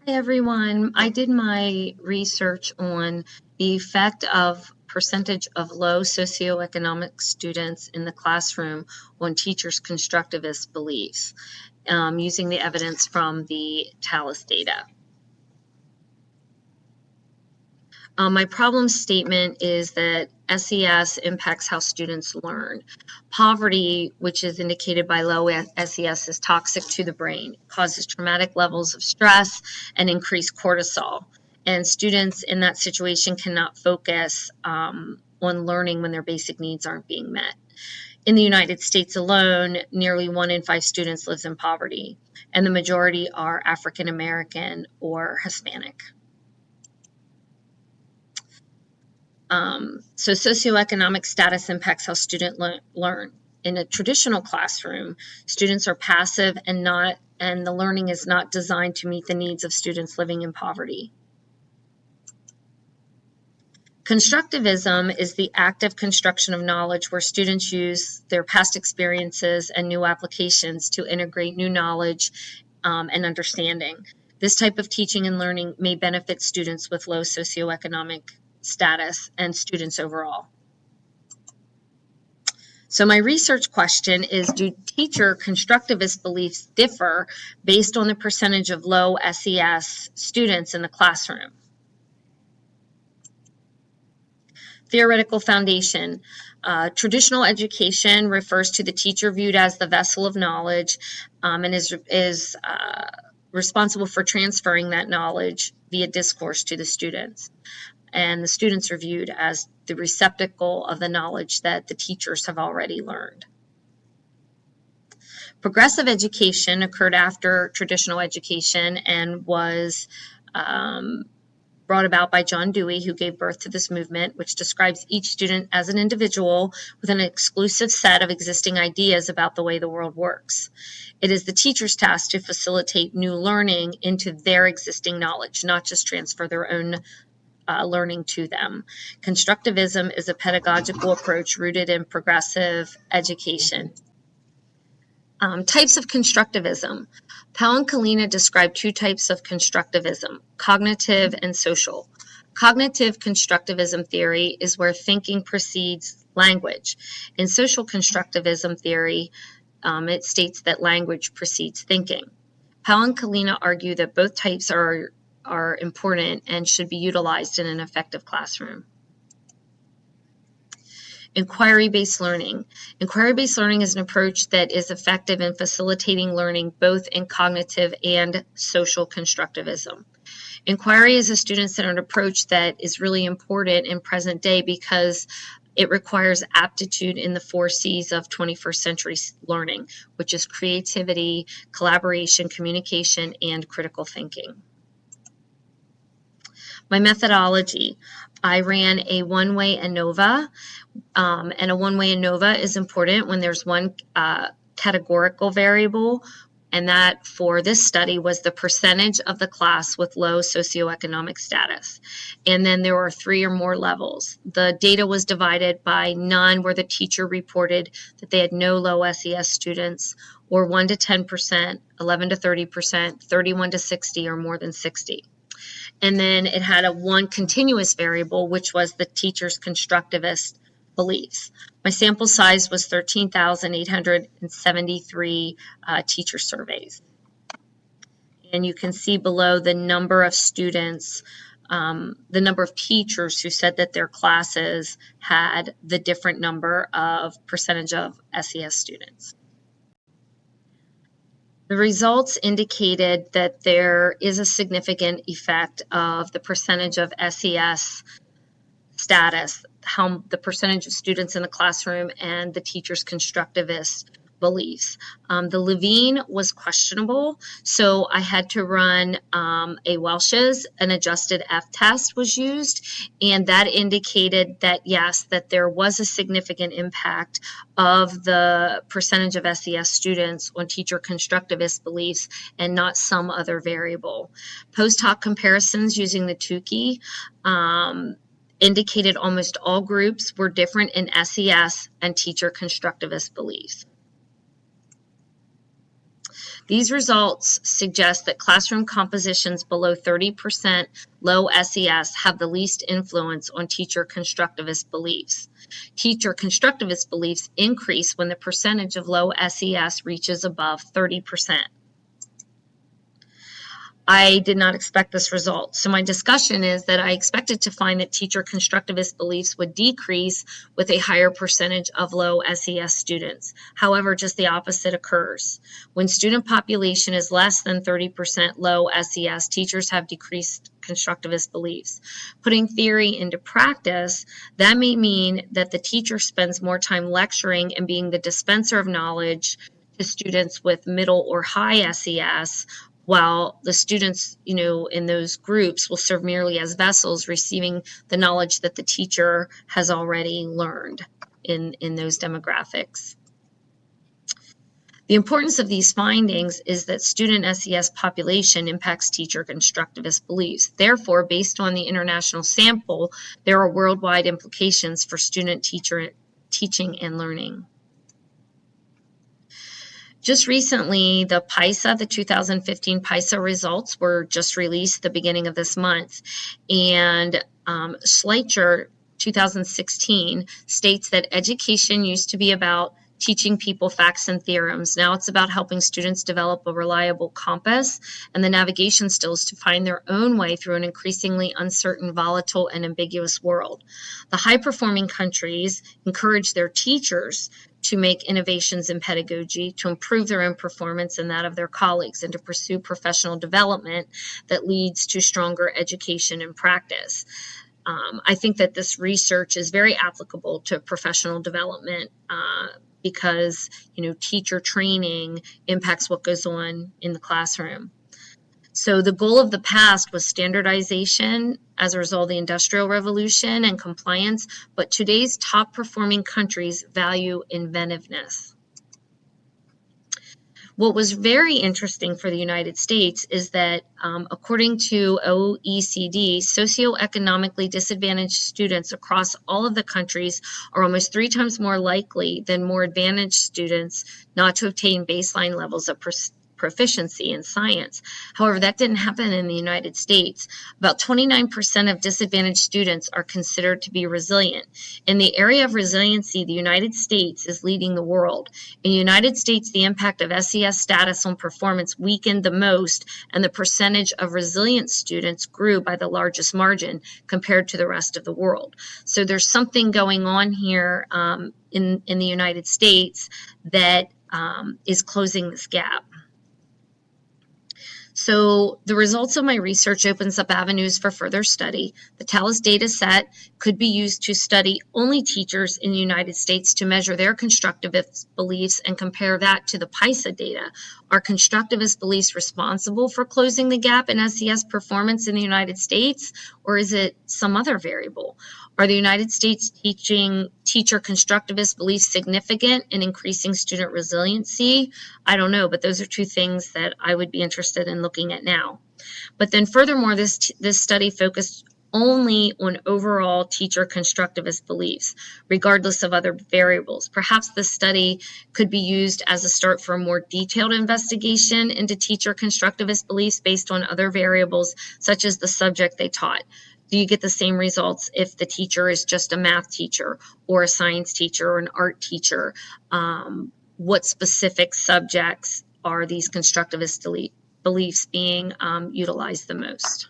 Hi everyone. I did my research on the effect of percentage of low socioeconomic students in the classroom on teachers' constructivist beliefs using the evidence from the TALIS data. My problem statement is that SES impacts how students learn. Poverty, which is indicated by low SES, is toxic to the brain. It causes traumatic levels of stress and increased cortisol. And students in that situation cannot focus on learning when their basic needs aren't being met. In the United States alone, nearly 1 in 5 students lives in poverty, and the majority are African American or Hispanic. So socioeconomic status impacts how students learn. In a traditional classroom, students are passive and the learning is not designed to meet the needs of students living in poverty. Constructivism is the active construction of knowledge where students use their past experiences and new applications to integrate new knowledge and understanding. This type of teaching and learning may benefit students with low socioeconomic status and students overall. So my research question is, do teacher constructivist beliefs differ based on the percentage of low SES students in the classroom? Theoretical foundation. Traditional education refers to the teacher viewed as the vessel of knowledge and is responsible for transferring that knowledge via discourse to the students. And the students are viewed as the receptacle of the knowledge that the teachers have already learned. Progressive education occurred after traditional education and was brought about by John Dewey, who gave birth to this movement, which describes each student as an individual with an exclusive set of existing ideas about the way the world works. It is the teacher's task to facilitate new learning into their existing knowledge, not just transfer their own learning to them. Constructivism is a pedagogical approach rooted in progressive education. Types of constructivism. Powell and Kalina describe 2 types of constructivism, cognitive and social. Cognitive constructivism theory is where thinking precedes language. In social constructivism theory, it states that language precedes thinking. Powell and Kalina argue that both types are important and should be utilized in an effective classroom. Inquiry-based learning. Inquiry-based learning is an approach that is effective in facilitating learning both in cognitive and social constructivism. Inquiry is a student-centered approach that is really important in present day because it requires aptitude in the 4 C's of 21st century learning, which is creativity, collaboration, communication, and critical thinking. My methodology. I ran a one-way ANOVA, and a one-way ANOVA is important when there's one categorical variable, and that for this study was the percentage of the class with low socioeconomic status. And then there were 3 or more levels. The data was divided by none where the teacher reported that they had no low SES students, or 1 to 10%, 11 to 30%, 31 to 60, or more than 60. And then it had a 1 continuous variable, which was the teacher's constructivist beliefs. My sample size was 13,873 teacher surveys. And you can see below the number of students, the number of teachers who said that their classes had the different number of percentage of SES students. The results indicated that there is a significant effect of the percentage of SES status, how the percentage of students in the classroom and the teacher's constructivist beliefs. The Levine was questionable, so I had to run a Welch's. An adjusted F test was used, and that indicated that yes, that there was a significant impact of the percentage of SES students on teacher constructivist beliefs and not some other variable. Post hoc comparisons using the Tukey indicated almost all groups were different in SES and teacher constructivist beliefs. These results suggest that classroom compositions below 30% low SES have the least influence on teacher constructivist beliefs. Teacher constructivist beliefs increase when the percentage of low SES reaches above 30%. I did not expect this result. So my discussion is that I expected to find that teacher constructivist beliefs would decrease with a higher percentage of low SES students. However, just the opposite occurs. When student population is less than 30% low SES, teachers have decreased constructivist beliefs. Putting theory into practice, that may mean that the teacher spends more time lecturing and being the dispenser of knowledge to students with middle or high SES, while the students, in those groups will serve merely as vessels receiving the knowledge that the teacher has already learned in those demographics. The importance of these findings is that student SES population impacts teacher constructivist beliefs. Therefore, based on the international sample, there are worldwide implications for student-teacher teaching and learning. Just recently, the PISA, the 2015 PISA results were just released the beginning of this month. And Schleicher, 2016, states that education used to be about teaching people facts and theorems. Now it's about helping students develop a reliable compass and the navigation skills to find their own way through an increasingly uncertain, volatile, and ambiguous world. The high-performing countries encourage their teachers to make innovations in pedagogy, to improve their own performance and that of their colleagues, and to pursue professional development that leads to stronger education and practice. I think that this research is very applicable to professional development because, teacher training impacts what goes on in the classroom. So the goal of the past was standardization as a result of the Industrial Revolution and compliance, but today's top performing countries value inventiveness. What was very interesting for the United States is that according to OECD, socioeconomically disadvantaged students across all of the countries are almost 3 times more likely than more advantaged students not to obtain baseline levels of proficiency in science. However, that didn't happen in the United States. About 29% of disadvantaged students are considered to be resilient. In the area of resiliency, the United States is leading the world. In the United States, the impact of SES status on performance weakened the most, and the percentage of resilient students grew by the largest margin compared to the rest of the world. So there's something going on here in the United States that is closing this gap. So the results of my research opens up avenues for further study. The TALIS data set could be used to study only teachers in the United States to measure their constructivist beliefs and compare that to the PISA data. Are constructivist beliefs responsible for closing the gap in SES performance in the United States, or is it some other variable? Are the United States teacher constructivist beliefs significant in increasing student resiliency? I don't know, but those are 2 things that I would be interested in looking at now. But then furthermore, this study focused only on overall teacher constructivist beliefs, regardless of other variables. Perhaps this study could be used as a start for a more detailed investigation into teacher constructivist beliefs based on other variables, such as the subject they taught. Do you get the same results if the teacher is just a math teacher or a science teacher or an art teacher? What specific subjects are these constructivist beliefs being utilized the most?